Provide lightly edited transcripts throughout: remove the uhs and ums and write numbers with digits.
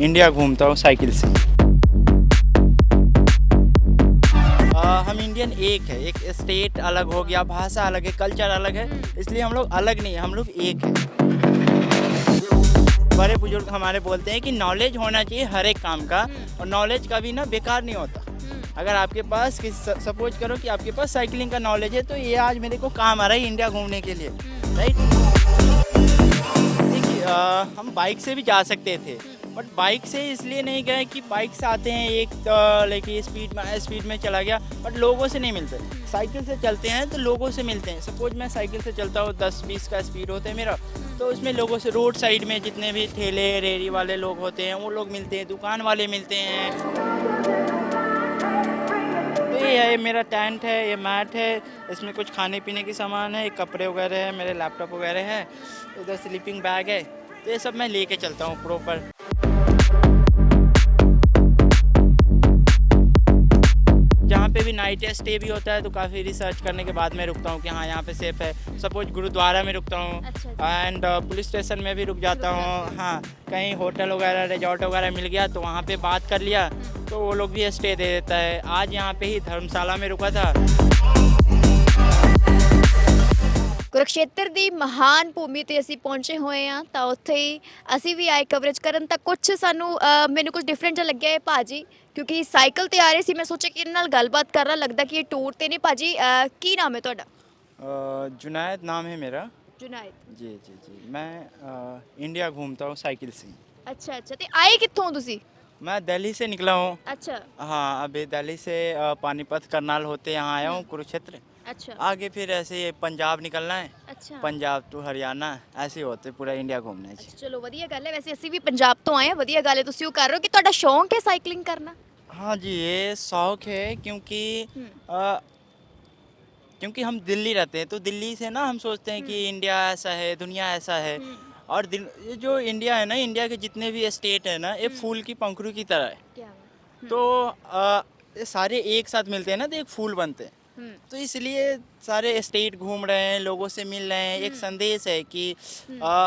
India घूमता हूँ cycle से। हम इंडियन एक है, एक स्टेट अलग हो गया, भाषा अलग है, कल्चर अलग है, इसलिए हम लोग अलग नहीं है, हम लोग एक है। बड़े बुजुर्ग हमारे बोलते हैं कि नॉलेज होना चाहिए हर एक काम का, और नॉलेज कभी ना बेकार नहीं होता। अगर आपके पास सपोज करो कि आपके पास साइकिलिंग का नॉलेज है, तो ये आज मेरे को काम आ रहा है इंडिया घूमने के लिए, राइट। देखिए हम बाइक से भी जा सकते थे, बट बाइक से इसलिए नहीं गए कि बाइक से आते हैं एक लेकिन स्पीड में चला गया, बट लोगों से नहीं मिलते। साइकिल से चलते हैं तो लोगों से मिलते हैं। सपोज मैं साइकिल से चलता हूँ, 10-20 का स्पीड होता है मेरा, तो उसमें लोगों से रोड साइड में जितने भी ठेले रेहड़ी वाले लोग होते हैं वो लोग मिलते हैं, दुकान वाले मिलते हैं। तो ये है, मेरा टेंट है, ये मैट है, इसमें कुछ खाने पीने की सामान है, कपड़े वगैरह है, मेरे लैपटॉप वगैरह है, इधर स्लीपिंग बैग है, तो ये सब मैं लेके चलता हूँ प्रॉपर। जहाँ पे भी नाइट स्टे भी होता है तो काफ़ी रिसर्च करने के बाद मैं रुकता हूँ कि हाँ यहाँ पे सेफ़ है। सपोज गुरुद्वारा में रुकता हूँ, एंड पुलिस स्टेशन में भी रुक जाता हूँ। हाँ, कहीं होटल वगैरह रिजॉर्ट वगैरह मिल गया तो वहाँ पे बात कर लिया तो वो लोग भी स्टे दे देता है। आज यहाँ पे ही धर्मशाला में रुका था। ਕੁਰੂਕਸ਼ੇਤਰ ਦੀ ਮਹਾਨ ਭੂਮੀ ਤੇ ਅਸੀਂ ਪਹੁੰਚੇ ਹੋਏ ਹਾਂ ਤਾਂ ਉੱਥੇ ਹੀ ਅਸੀਂ ਵੀ ਆਏ ਕਵਰੇਜ ਕਰਨ ਤਾਂ ਕੁਝ ਸਾਨੂੰ ਮੈਨੂੰ ਕੁਝ ਡਿਫਰੈਂਟ ਜਿਹਾ ਲੱਗਿਆ ਇਹ ਭਾਜੀ ਕਿਉਂਕਿ ਸਾਈਕਲ ਤੇ ਆ ਰਹੇ ਸੀ। ਮੈਂ ਸੋਚਿਆ ਕਿ ਇਹਨਾਂ ਨਾਲ ਗੱਲਬਾਤ ਕਰਨਾ, ਲੱਗਦਾ ਕਿ ਇਹ ਟੂਰ ਤੇ ਨੇ। ਭਾਜੀ ਕੀ ਨਾਮ ਹੈ ਤੁਹਾਡਾ? जुनैद नाम है मेरा। ਜੁਨਾਇਦ। जी जी जी, मैं इंडिया घूमता हूँ साइकिल से। ਅੱਛਾ ਅੱਛਾ, ਤੇ ਆਏ ਕਿੱਥੋਂ ਹੋ ਤੁਸੀਂ? मैं दिल्ली से निकला हूँ। ਅੱਛਾ हाँ, अभी दिल्ली से पानीपत करनाल होते यहाँ आया हूँ कुरुक्षेत्र। ਅੱਛਾ आगे फिर ऐसे ही पंजाब निकलना है, ਅੱਛਾ पंजाब टू हरियाणा, ऐसे ही होते पूरा इंडिया घूमना है जी। ਅੱਛਾ, ਚਲੋ ਵਧੀਆ ਗੱਲ ਹੈ। ਵੈਸੇ ਅਸੀਂ ਵੀ ਪੰਜਾਬ ਤੋਂ ਆਏ ਹਾਂ, ਵਧੀਆ ਗੱਲ ਹੈ ਤੁਸੀਂ ਉਹ ਕਰ ਰਹੇ ਹੋ। ਕਿ ਤੁਹਾਡਾ ਸ਼ੌਂਕ ਹੈ ਸਾਈਕਲਿੰਗ करना? हाँ जी, ये शौक है क्योंकि अ, क्योंकि हम दिल्ली रहते हैं तो दिल्ली से ना हम सोचते हैं कि इंडिया ऐसा है, दुनिया ऐसा है। और ये जो इंडिया है ना, इंडिया के जितने भी स्टेट है ना, ये फूल की पंखुड़ी की तरह है। क्या बात। तो ये सारे एक साथ मिलते हैं ना तो एक फूल बनते हैं। तो इसलिए सारे स्टेट घूम रहे हैं, लोगों से मिल रहे हैं। एक संदेश है कि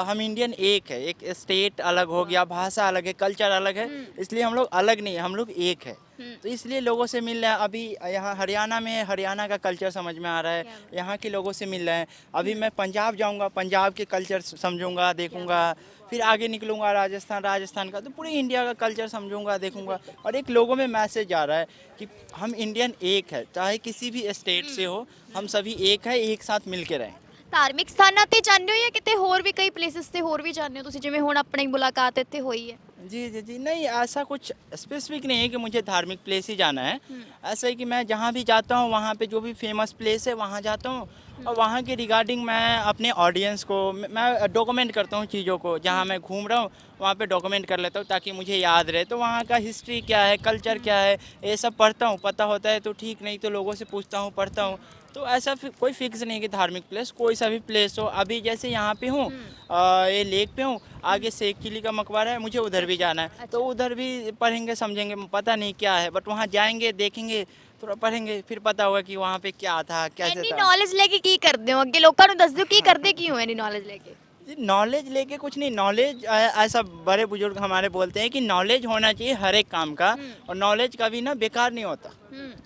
हम इंडियन एक है, एक स्टेट अलग हो गया, भाषा अलग है, कल्चर अलग है, इसलिए हम लोग अलग नहीं है, हम लोग एक है। तो इसलिए लोगों से मिल रहे हैं। अभी यहाँ हरियाणा में हरियाणा का कल्चर समझ में आ रहा है, यहाँ के लोगों से मिल रहे हैं। अभी मैं पंजाब जाऊँगा, पंजाब के कल्चर समझूंगा, देखूंगा। फिर आगे निकलूंगा राजस्थान का, तो पूरे इंडिया का कल्चर समझूंगा, देखूंगा। और एक लोगों में मैसेज आ रहा है कि हम इंडियन एक है, चाहे किसी भी स्टेट से हो, हम सभी एक है, एक साथ मिल के रहें। ਧਾਰਮਿਕ ਸਥਾਨਾਂ ਤੇ ਜਾਂਦੇ ਹੋ ਜਾਂ ਕਿਤੇ ਹੋਰ ਵੀ ਕਈ ਪਲੇਸਿਸ ਤੇ ਹੋਰ ਵੀ ਜਾਂਦੇ ਹੋ ਤੁਸੀਂ? ਜਿਵੇਂ ਹੁਣ ਆਪਣੀ ਮੁਲਾਕਾਤ ਇੱਥੇ ਹੋਈ ਹੈ। जी जी जी, नहीं ऐसा कुछ स्पेसिफिक नहीं है कि मुझे धार्मिक प्लेस ही जाना है। ऐसा है कि मैं जहाँ भी जाता हूँ वहाँ पे जो भी फेमस प्लेस है वहाँ जाता हूँ, और वहाँ के रिगार्डिंग मैं अपने ऑडियंस को मैं डॉक्यूमेंट करता हूँ चीज़ों को। जहाँ मैं घूम रहा हूँ वहाँ पे डॉक्यूमेंट कर लेता हूँ ताकि मुझे याद रहे। तो वहाँ का हिस्ट्री क्या है, कल्चर क्या है, ये सब पढ़ता हूँ। पता होता है तो ठीक, नहीं तो लोगों से पूछता हूँ, पढ़ता हूँ। तो ऐसा कोई फिक्स नहीं कि धार्मिक प्लेस कोई सा भी प्लेस हो। अभी जैसे यहाँ पे हूँ, ये लेक पे हूँ, आगे शेख चिली का मकबरा है, मुझे उधर भी जाना है। तो उधर भी पढ़ेंगे, समझेंगे, पता नहीं क्या है, बट वहाँ जाएंगे, देखेंगे, थोड़ा पढ़ेंगे, फिर पता होगा कि वहाँ पे क्या था, कैसे ਇੰਨੀ था। ਨੌਲੇਜ ਲੈ ਕੇ ਕੀ ਕਰਦੇ ਹੋ? ਅੱਗੇ ਲੋਕਾਂ ਨੂੰ ਦੱਸ ਦਿਓ ਕੀ ਕਰਦੇ ਕੀ ਹੋ ਇੰਨੀ ਨੌਲੇਜ ਲੈ ਕੇ। नॉलेज लेके कुछ नहीं, नॉलेज ऐसा बड़े बुजुर्ग हमारे बोलते हैं कि नॉलेज होना चाहिए हर एक काम का, और नॉलेज कभी ना बेकार नहीं होता।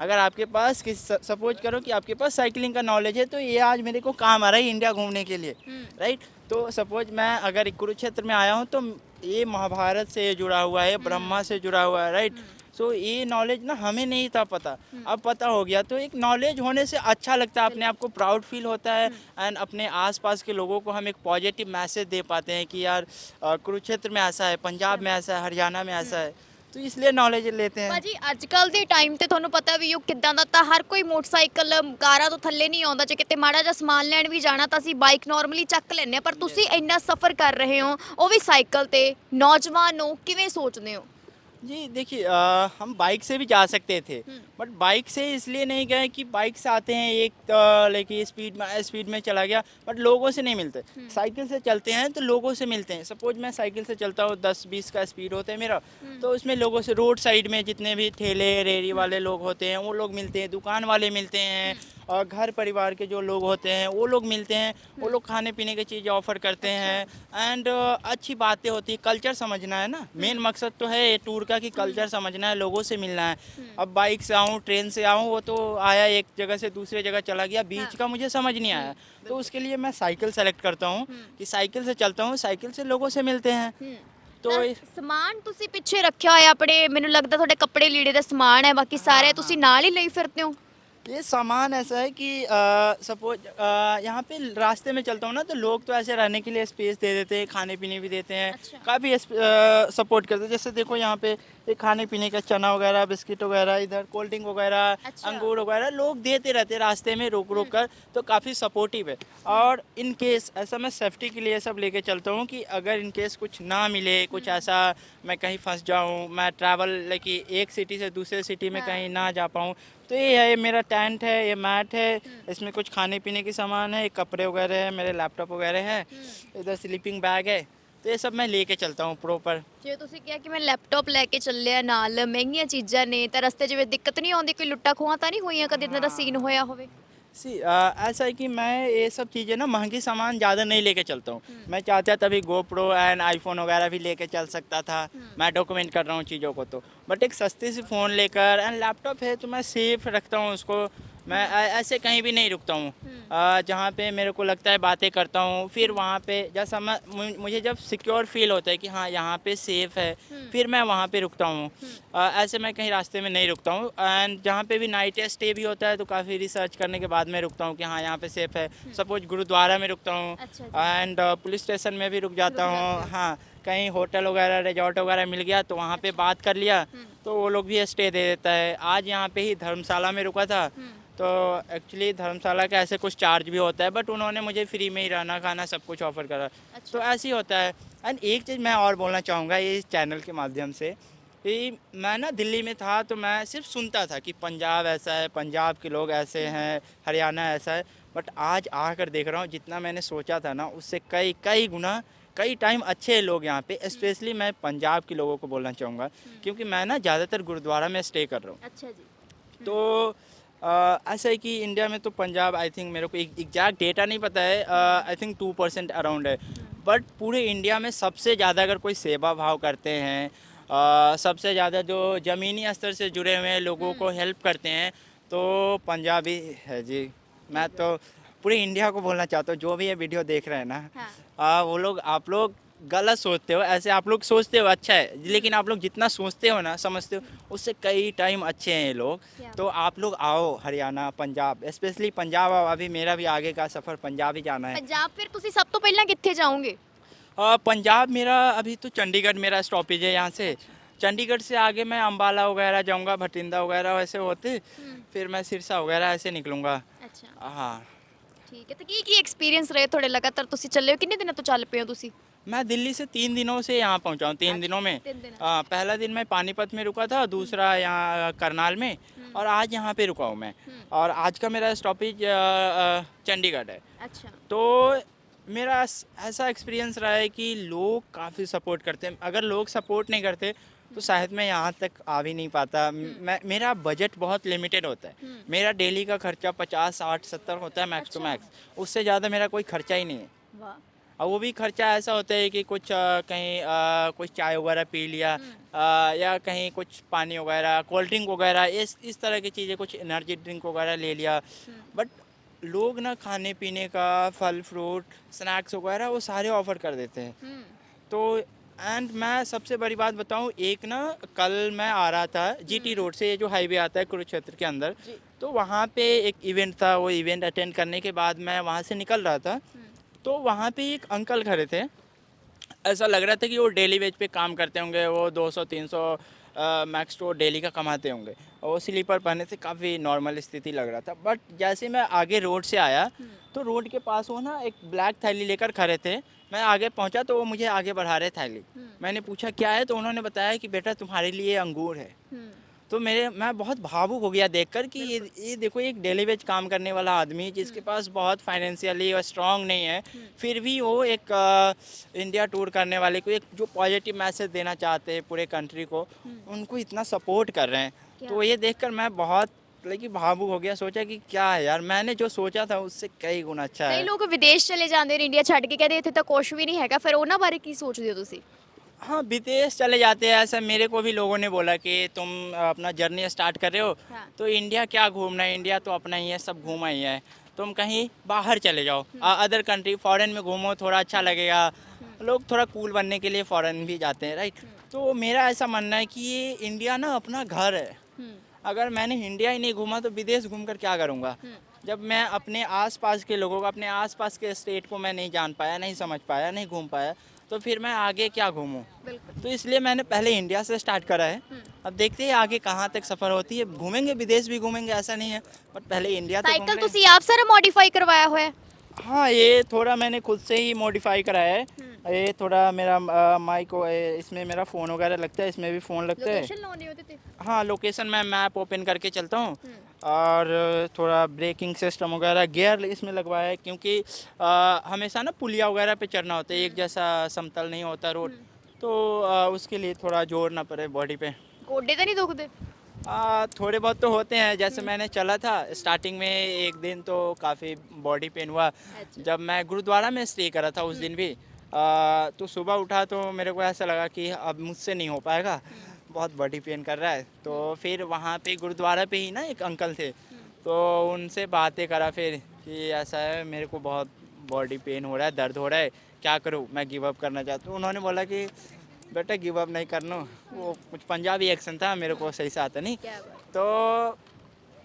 अगर आपके पास सपोज करो कि आपके पास साइकिलिंग का नॉलेज है, तो ये आज मेरे को काम आ रहा है इंडिया घूमने के लिए, राइट। तो सपोज मैं अगर कुरुक्षेत्र में आया हूँ तो ये महाभारत से जुड़ा हुआ है, ब्रह्मा से जुड़ा हुआ है, राइट। सो ये नॉलेज ना हमें नहीं था पता, अब पता हो गया। तो एक नॉलेज होने से अच्छा लगता है, अपने आप को प्राउड फील होता है, एंड अपने आसपास के लोगों को हम एक पॉजिटिव मैसेज दे पाते हैं कि यार कुरुक्षेत्र में ऐसा है, पंजाब में ऐसा है, हरियाणा में ऐसा है। तो इसलिए नॉलेज लेते हैं। ਭਾਜੀ ਅੱਜ ਕੱਲ ਦੇ ਟਾਈਮ ਤੇ ਤੁਹਾਨੂੰ ਪਤਾ ਵੀ ਉਹ ਕਿੱਦਾਂ ਦਾ, ਤਾਂ ਹਰ ਕੋਈ ਮੋਟਰਸਾਈਕਲ ਕਾਰਾਂ ਤੋਂ ਥੱਲੇ ਨਹੀਂ ਆਉਂਦਾ। ਜੇ ਕਿਤੇ ਮਾੜਾ ਜਿਹਾ ਸਮਾਨ ਲੈਣ ਵੀ ਜਾਣਾ ਤਾਂ ਅਸੀਂ ਬਾਈਕ ਨਾਰਮਲੀ ਚੱਕ ਲੈਂਦੇ ਹਾਂ, ਪਰ ਤੁਸੀਂ ਇੰਨਾ ਸਫ਼ਰ ਕਰ ਰਹੇ ਹੋ ਉਹ ਵੀ ਸਾਈਕਲ ਤੇ। ਨੌਜਵਾਨ ਹੋ, ਕਿਵੇਂ ਸੋਚਦੇ ਹੋ? जी देखिए हम बाइक से भी जा सकते थे, बट बाइक से इसलिए नहीं गए कि बाइक से आते हैं एक लेकिन स्पीड में चला गया, बट लोगों से नहीं मिलते। साइकिल से चलते हैं तो लोगों से मिलते हैं। सपोज मैं साइकिल से चलता हूँ, 10-20 का स्पीड होता है मेरा, तो उसमें लोगों से रोड साइड में जितने भी ठेले रेहड़ी वाले लोग होते हैं वो लोग मिलते हैं, दुकान वाले मिलते हैं। और घर परिवार के जो लोग होते हैं वो लोग मिलते हैं, वो लोग खाने पीने की चीज़ें ऑफ़र करते हैं एंड अच्छी बातें होती है। कल्चर समझना है ना, मेन मकसद तो है ये टूर का कि कल्चर समझना है, लोगों से मिलना है। अब बाइक से आऊँ, ट्रेन से आऊँ, वो तो आया एक जगह से दूसरे जगह चला गया, बीच का मुझे समझ नहीं आया। तो उसके लिए मैं साइकिल सेलेक्ट करता हूँ कि साइकिल से चलता हूँ, साइकिल से लोगों से मिलते हैं। तो ਤਾਂ ਸਮਾਨ ਤੁਸੀਂ ਪਿੱਛੇ ਰੱਖਿਆ ਹੋਇਆ ਆਪਣੇ, ਮੈਨੂੰ ਲੱਗਦਾ ਤੁਹਾਡੇ ਕੱਪੜੇ ਲੀੜੇ ਦਾ ਸਮਾਨ ਹੈ, ਬਾਕੀ ਸਾਰੇ ਤੁਸੀਂ ਨਾਲ ਹੀ ਲਈ ਫਿਰਦੇ ਹੋ। ये सामान ऐसा है कि सपोज यहाँ पे रास्ते में चलता हूँ ना, तो लोग तो ऐसे रहने के लिए स्पेस दे देते हैं, खाने पीने भी देते हैं, अच्छा। काफ़ी सपोर्ट करते हैं। जैसे देखो यहाँ पे ये खाने पीने का चना वगैरह, बिस्किट वगैरह, इधर कोल्ड ड्रिंक वगैरह, अच्छा। अंगूर वगैरह लोग देते रहते हैं रास्ते में रुक रुक कर, तो काफ़ी सपोर्टिव है। और इन केस ऐसा मैं सेफ्टी के लिए सब लेके चलता हूँ कि अगर इन केस कुछ ना मिले, कुछ ऐसा मैं कहीं फंस जाऊँ, मैं ट्रैवल लाइक एक सिटी से दूसरे सिटी में कहीं ना जा पाऊँ, तो ये है, ये मेरा टेंट है, ये मैट है, इसमें कुछ खाने पीने की सामान है, कपड़े वगैरह है, मेरे लैपटॉप वगैरह है, इधर स्लीपिंग बैग है, तो ये सब मैं लेके चलता हूँ प्रॉपर। ਜੇ ਤੁਸੀਂ ਕਿਹਾ ਕਿ ਮੈਂ ਲੈਪਟਾਪ ਲੈ ਕੇ ਚੱਲਿਆ ਨਾਲ, ਮਹਿੰਗੀਆਂ ਚੀਜ਼ਾਂ ਨੇ, ਤਾਂ ਰਸਤੇ 'ਚ ਵਿੱਚ ਦਿੱਕਤ ਨਹੀਂ ਆਉਂਦੀ, ਕੋਈ ਲੁੱਟਾਂ ਖੋਹਾਂ ਤਾਂ ਨਹੀਂ ਹੋਈਆਂ ਕਦੇ ਇਦਾਂ ਦਾ ਸੀਨ ਹੋਇਆ ਹੋਵੇ? सी ऐसा है कि मैं ये सब चीज़ें ना महंगी सामान ज़्यादा नहीं लेके चलता हूँ। मैं चाहता तभी गोप्रो एंड आईफोन वगैरह भी लेके चल सकता था। मैं डॉक्यूमेंट कर रहा हूँ चीज़ों को, तो बट एक सस्ती सी फ़ोन लेकर एंड लैपटॉप है तो मैं सेफ रखता हूँ उसको। मैं ऐसे कहीं भी नहीं रुकता हूँ। जहाँ पे मेरे को लगता है बातें करता हूँ, फिर वहाँ पे जैसा मुझे जब सिक्योर फील होता है कि हाँ यहाँ पे सेफ़ है, फिर मैं वहाँ पे रुकता हूँ। ऐसे मैं कहीं रास्ते में नहीं रुकता हूँ। एंड जहाँ पे भी नाइट स्टे भी होता है तो काफ़ी रिसर्च करने के बाद में रुकता हूँ कि हाँ यहाँ पे सेफ़ है। सपोज गुरुद्वारा में रुकता हूँ अच्छा जी। एंड पुलिस स्टेशन में भी रुक जाता हूँ। हाँ, कहीं होटल वगैरह रिजॉर्ट वगैरह मिल गया तो वहाँ पे बात कर लिया, तो वो लोग भी स्टे दे देता है। आज यहाँ पे ही धर्मशाला में रुका था, तो एक्चुअली धर्मशाला का ऐसे कुछ चार्ज भी होता है, बट उन्होंने मुझे फ्री में ही रहना खाना सब कुछ ऑफर करा। तो ऐसे ही होता है। एंड एक चीज़ मैं और बोलना चाहूँगा ये चैनल के माध्यम से कि मैं ना दिल्ली में था तो मैं सिर्फ सुनता था कि पंजाब ऐसा है, पंजाब के लोग ऐसे हैं, हरियाणा ऐसा है, बट आज आकर देख रहा हूँ जितना मैंने सोचा था ना उससे कई कई गुना कई टाइम अच्छे लोग यहाँ पे। स्पेशली मैं पंजाब के लोगों को बोलना चाहूँगा क्योंकि मैं ना ज़्यादातर गुरुद्वारा में स्टे कर रहा हूँ। अच्छा जी। तो ऐसा है कि इंडिया में तो पंजाब आई थिंक मेरे को एग्जैक्ट डेटा नहीं पता है, आई थिंक 2% अराउंड है, बट पूरे इंडिया में सबसे ज़्यादा अगर कोई सेवा भाव करते हैं, सबसे ज़्यादा जो ज़मीनी स्तर से जुड़े हुए हैं लोगों को हेल्प करते हैं तो पंजाबी है जी। मैं तो पूरे इंडिया को बोलना चाहता हूँ जो भी ये वीडियो देख रहे हैं ना, हाँ। वो लोग आप लोग गलत सोचते हो। ऐसे आप लोग सोचते हो अच्छा है, लेकिन आप लोग जितना सोचते हो ना समझते हो उससे कई टाइम अच्छे हैं ये लोग। क्या तो आप लोग आओ हरियाणा, पंजाब, स्पेशली पंजाब आओ। अभी मेरा भी आगे का सफ़र पंजाब ही जाना है। ਪੰਜਾਬ ਫਿਰ ਤੁਸੀਂ ਸਭ ਤੋਂ ਪਹਿਲਾਂ ਕਿੱਥੇ ਜਾਓਗੇ? पंजाब मेरा अभी तो चंडीगढ़ मेरा स्टॉपेज है यहाँ से। चंडीगढ़ से आगे मैं अंबाला वगैरह जाऊँगा, भटिंडा वगैरह वैसे होते, फिर मैं सिरसा वगैरह ऐसे निकलूँगा। ਅੱਛਾ हाँ, ਠੀਕ ਹੈ। ਤੇ ਕੀ ਐਕਸਪੀਰੀਅੰਸ ਰਹੇ ਤੁਹਾਡੇ? ਲਗਾਤਾਰ ਤੁਸੀਂ ਚੱਲੇ ਹੋ, ਕਿੰਨੇ ਦਿਨਾਂ ਤੋਂ ਚੱਲ ਪਏ ਹੋ ਤੁਸੀਂ? मैं दिल्ली से 3 दिनों से यहाँ पहुँचा हूँ, 3 दिनों में। 3 दिन। पहला दिन मैं पानीपत में रुका था, दूसरा यहाँ करनाल में, और आज यहाँ पे रुका हूँ मैं। और आज का मेरा स्टॉपेज चंडीगढ़ है। अच्छा। तो मेरा ऐसा एक्सपीरियंस रहा है कि लोग काफ़ी सपोर्ट करते हैं। अगर लोग सपोर्ट नहीं करते तो शायद मैं यहाँ तक आ भी नहीं पाता। मेरा बजट बहुत लिमिटेड होता है। मेरा डेली का खर्चा 50, 60, 70 होता है मैक्स टू मैक्स, उससे ज़्यादा मेरा कोई खर्चा ही नहीं है। वाह। और वो भी खर्चा ऐसा होता है कि कुछ कहीं कुछ चाय वगैरह पी लिया, या कहीं कुछ पानी वगैरह, कोल्ड ड्रिंक वगैरह, इस तरह की चीज़ें, कुछ एनर्जी ड्रिंक वगैरह ले लिया। बट लोग ना खाने पीने का, फल फ्रूट, स्नैक्स वगैरह वो सारे ऑफ़र कर देते हैं। तो एंड मैं सबसे बड़ी बात बताऊं, एक ना कल मैं आ रहा था जीटी रोड से, ये जो हाईवे आता है कुरुक्षेत्र के अंदर, तो वहाँ पे एक इवेंट था। वो इवेंट अटेंड करने के बाद मैं वहाँ से निकल रहा था, तो वहाँ पे एक अंकल खड़े थे। ऐसा लग रहा था कि वो डेली वेज पे काम करते होंगे, वो 200-300 मैक्स तो डेली का कमाते होंगे, और वो स्लीपर पहने थे, काफ़ी नॉर्मल स्थिति लग रहा था। बट जैसे मैं आगे रोड से आया तो रोड के पास वो ना एक ब्लैक थैली लेकर खड़े थे। मैं आगे पहुंचा तो वो मुझे आगे बढ़ा रहे थैली। मैंने पूछा क्या है, तो उन्होंने बताया कि बेटा तुम्हारे लिए अंगूर है। तो मैं बहुत भावुक हो गया देखकर कि ये देखो, एक डेली वेज काम करने वाला आदमी जिसके पास बहुत फाइनेंशियली और स्ट्रांग नहीं है, फिर भी वो एक इंडिया टूर करने वाले को एक जो पॉजिटिव मैसेज देना चाहते हैं पूरे कंट्री को, उनको इतना सपोर्ट कर रहे हैं। तो ये देखकर मैं बहुत लेकिन भावुक हो गया, सोचा कि क्या है यार, मैंने जो सोचा था उससे कई गुना अच्छा ਕਈ है। ਲੋਕ ਵਿਦੇਸ਼ ਚਲੇ ਜਾਂਦੇ ਨੇ ਇੰਡੀਆ ਛੱਡ ਕੇ, ਕਹਿੰਦੇ ਇੱਥੇ ਤਾਂ ਕੁਝ ਵੀ ਨਹੀਂ ਹੈਗਾ, ਫਿਰ ਉਹਨਾਂ ਬਾਰੇ ਕੀ ਸੋਚਦੇ ਹੋ ਤੁਸੀਂ? हाँ, विदेश चले जाते हैं, ऐसा मेरे को भी लोगों ने बोला कि तुम अपना जर्नी स्टार्ट कर रहे हो हाँ। तो इंडिया क्या घूमना है, इंडिया तो अपना ही है, सब घूमा ही है, तुम कहीं बाहर चले जाओ, अदर कंट्री फॉरेन में घूमो, थोड़ा अच्छा लगेगा। लोग थोड़ा कूल बनने के लिए फॉरेन भी जाते हैं, राइट। तो मेरा ऐसा मानना है कि ये इंडिया ना अपना घर है। अगर मैंने इंडिया ही नहीं घूमा तो विदेश घूम कर क्या करूँगा। जब मैं अपने आसपास के लोगों को, अपने आसपास के स्टेट को मैं नहीं जान पाया, नहीं समझ पाया, नहीं घूम पाया, तो फिर मैं आगे क्या घूमूं। बिल्कुल। तो इसलिए मैंने पहले इंडिया से स्टार्ट करा है। अब देखते हैं आगे कहाँ तक सफ़र होती है, घूमेंगे, विदेश भी घूमेंगे, ऐसा नहीं है, बट पहले इंडिया तो घूम ਸਾਈਕਲ लें। ਤੁਸੀਂ ਆਪ ਸਾਰਾ ਮੋਡੀਫਾਈ ਕਰਵਾਇਆ ਹੋਇਆ ਹੈ? हाँ, ये थोड़ा मैंने खुद से ही मॉडिफाई कराया है। ये थोड़ा मेरा माइक, इसमें मेरा फ़ोन वगैरह लगता है, इसमें भी फ़ोन लगता है। ਲੋਕੇਸ਼ਨ ਲਾਉਣੀ ਉਹਦੇ ਤੇ? हाँ, लोकेशन मैं मैप ओपन करके चलता हूँ, और थोड़ा ब्रेकिंग सिस्टम वगैरह गियर इसमें लगवाया है, क्योंकि हमेशा ना पुलिया वगैरह पे चढ़ना होता है, एक जैसा समतल नहीं होता रोड, तो उसके लिए थोड़ा जोर ना पड़े बॉडी पे। ਗੋਡੇ ਤਾਂ ਨਹੀਂ ਦੁਖਦੇ? थोड़े बहुत तो होते हैं, जैसे मैंने चला था स्टार्टिंग में एक दिन तो काफ़ी बॉडी पेन हुआ। अच्छा। जब मैं गुरुद्वारा में स्टे करा था उस दिन भी, तो सुबह उठा तो मेरे को ऐसा लगा कि अब मुझसे नहीं हो पाएगा, बहुत बॉडी पेन कर रहा है। तो फिर वहाँ पे गुरुद्वारा पे ही ना एक अंकल थे, तो उनसे बातें करा फिर कि ऐसा है, मेरे को बहुत बॉडी पेन हो रहा है, दर्द हो रहा है, क्या करूँ, मैं गिव अप करना चाहता हूँ। उन्होंने बोला कि बेटा गिव अप नहीं करना। वो कुछ पंजाबी एक्शन था, मेरे को सही से आता नहीं। क्या बात। तो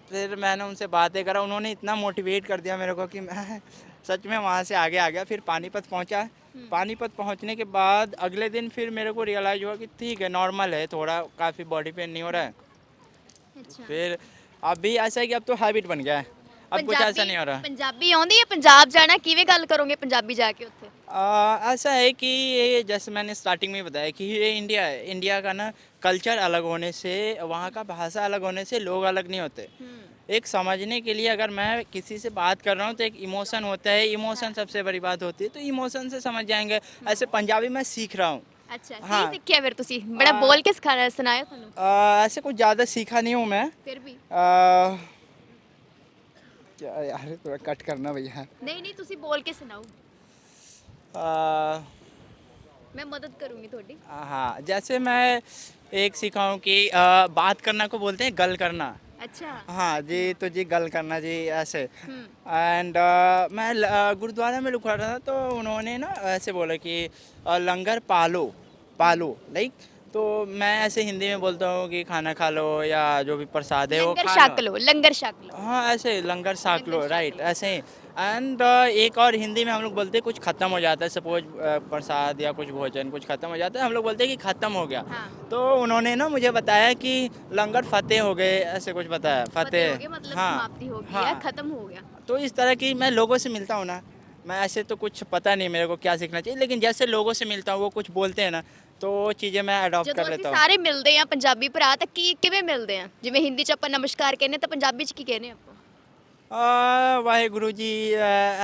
फिर मैंने उनसे बातें करा, उन्होंने इतना मोटिवेट कर दिया मेरे को कि मैं सच में वहाँ से आगे आ गया। फिर पानीपत पहुँचा। पानीपत पहुँचने के बाद अगले दिन फिर मेरे को रियलाइज़ हुआ कि ठीक है, नॉर्मल है, थोड़ा काफ़ी बॉडी पेन नहीं हो रहा है। ਅੱਛਾ। फिर अब भी ऐसा है कि अब तो हैबिट बन गया है, अब कुछ ऐसा नहीं हो रहा। ਪੰਜਾਬੀ ਆਉਂਦੀ ਹੈ? ਪੰਜਾਬ ਜਾਣਾ, ਕਿਵੇਂ ਗੱਲ ਕਰੋਗੇ ਪੰਜਾਬੀ ਜਾ ਕੇ ਉੱਥੇ? ऐसा है कि ये जैसे मैंने स्टार्टिंग में बताया कि ये इंडिया है, इंडिया का ना कल्चर अलग होने से, वहाँ का भाषा अलग होने से लोग अलग नहीं होते। एक समझने के लिए अगर मैं किसी से बात कर रहा हूँ तो एक इमोशन होता है, इमोशन सबसे बड़ी बात होती है, तो इमोशन से समझ जाएंगे। ऐसे पंजाबी मैं सीख रहा हूँ। ਅੱਛਾ, ਕੀ ਹਾਂ। ਸਿੱਖਿਆ ਫਿਰ ਤੁਸੀਂ? ਬੜਾ ਬੋਲ ਕੇ ਸਿਖਾਇਆ, ਸੁਣਾਇਆ ਤੁਹਾਨੂੰ? ऐसे कुछ ज़्यादा सीखा नहीं हूँ मैं। ਫਿਰ ਵੀ क्या यार, थोड़ा कट करना भैया। ਨਹੀਂ ਨਹੀਂ, ਤੁਸੀਂ ਬੋਲ ਕੇ ਸੁਣਾਓ, आ, ਮੈਂ ਮਦਦ ਕਰੂੰਗੀ ਤੁਹਾਡੀ। हाँ, जैसे मैं एक सीखा हूँ कि बात करना को बोलते हैं गल करना। अच्छा। हाँ जी, तो जी गल करना जी ऐसे। हम्म। एंड मैं गुरुद्वारा में रुका रहा था, तो उन्होंने ना ऐसे बोला कि लंगर पालो पालो, लाइक। तो मैं ऐसे हिंदी में बोलता हूँ कि खाना खा लो, या जो भी प्रसाद है वो लंगर खा छक लो। लो, लंगर छक लो। हाँ, ऐसे लंगर साक लो, लंगर राइट, ऐसे ही। एंड एक और हिंदी में हम लोग बोलते हैं कुछ ख़त्म हो जाता है, सपोज प्रसाद या कुछ भोजन कुछ ख़त्म हो जाता है, हम लोग बोलते हैं कि ख़त्म हो गया। हाँ। तो उन्होंने ना मुझे बताया कि लंगर फतेह हो गए, ऐसे कुछ बताया, फतेह हो फतेह। गया मतलब हाँ, समाप्ति हो गई हाँ। या खत्म हो गया। तो इस तरह की मैं लोगों से मिलता हूँ ना, मैं ऐसे तो कुछ पता नहीं मेरे को क्या सीखना चाहिए, लेकिन जैसे लोगों से मिलता हूँ वो कुछ बोलते हैं ना, तो वो चीज़ें मैं अडॉप्ट ਜਦੋਂ कर ਅਸੀਂ लेता हूँ। ਸਾਰੇ ਮਿਲਦੇ ਆ ਪੰਜਾਬੀ ਭਰਾ, ਤਾਂ ਕੀ ਕਿਵੇਂ ਮਿਲਦੇ ਆ? ਜਿਵੇਂ ਹਿੰਦੀ ਚ ਆਪਾਂ ਨਮਸਕਾਰ ਕਹਿੰਦੇ, ਤਾਂ ਪੰਜਾਬੀ ਚ ਕੀ ਕਹਿੰਦੇ ਆਪਾਂ? वाहेगुरु जी,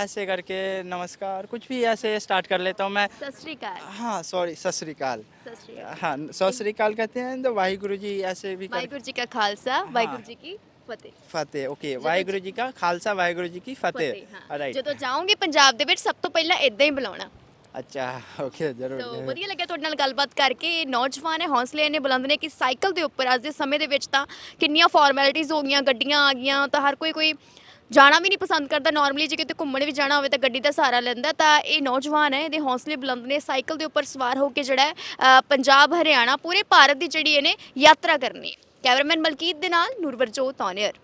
ऐसे करके नमस्कार कुछ भी ऐसे स्टार्ट कर लेता हूँ मैं। ਸਤਿ ਸ਼੍ਰੀ ਅਕਾਲ। हाँ, सॉरी, सत श्री अकाल। ਸਤਿ ਸ਼੍ਰੀ ਅਕਾਲ। हाँ, सत श्री अकाल कहते हैं, तो वाहिगुरु जी ऐसे भी कर। ਵਾਹਿਗੁਰੂ ਜੀ ਕਾ ਖਾਲਸਾ, ਵਾਹਿਗੁਰੂ ਜੀ ਕੀ ਫਤਿਹ। फतेह, ओके, वाहिगुरु जी का खालसा, वाहिगुरु जी की फतेह, ਹਾਂ। राइट। ਜਦੋਂ ਜਾਓਗੇ ਪੰਜਾਬ ਦੇ ਵਿੱਚ, ਸਭ ਤੋਂ ਪਹਿਲਾਂ ਇਦਾਂ ਹੀ ਬੁਲਾਉਣਾ। अच्छा, ओके, जरूर ਸੋ जरूर। ਵਧੀਆ ਲੱਗਿਆ ਤੁਹਾਡੇ ਨਾਲ ਗੱਲਬਾਤ ਕਰਕੇ। ਨੌਜਵਾਨ ਹੈ, ਹੌਸਲੇ ਨੇ ਬੁਲੰਦ ਨੇ ਕਿ ਸਾਈਕਲ ਦੇ ਉੱਪਰ ਅੱਜ ਦੇ ਸਮੇਂ ਦੇ ਵਿੱਚ ਤਾਂ ਕਿੰਨੀਆਂ ਫਾਰਮੈਲਿਟੀਜ਼ ਹੋ ਗਈਆਂ, ਗੱਡੀਆਂ ਆ ਗਈਆਂ, ਤਾਂ ਹਰ ਕੋਈ ਜਾਣਾ ਵੀ ਨਹੀਂ ਪਸੰਦ ਕਰਦਾ। ਨਾਰਮਲੀ ਜੇ ਕਿਤੇ ਘੁੰਮਣ ਵੀ ਜਾਣਾ ਹੋਵੇ ਤਾਂ ਗੱਡੀ ਦਾ ਸਹਾਰਾ ਲੈਂਦਾ। ਤਾਂ ਇਹ ਨੌਜਵਾਨ ਹੈ, ਇਹਦੇ ਹੌਸਲੇ ਬੁਲੰਦ ਨੇ, ਸਾਈਕਲ ਦੇ ਉੱਪਰ ਸਵਾਰ ਹੋ ਕੇ ਜਿਹੜਾ ਹੈ ਪੰਜਾਬ, ਹਰਿਆਣਾ, ਪੂਰੇ ਭਾਰਤ ਦੀ ਜਿਹੜੀ ਇਹਨੇ ਯਾਤਰਾ ਕਰਨੀ ਹੈ। ਕੈਮਰਾਮੈਨ ਮਲਕੀਤ ਦੇ ਨਾਲ ਨੂਰਵਰਜੋਤ ਔਨ 에ਅਰ।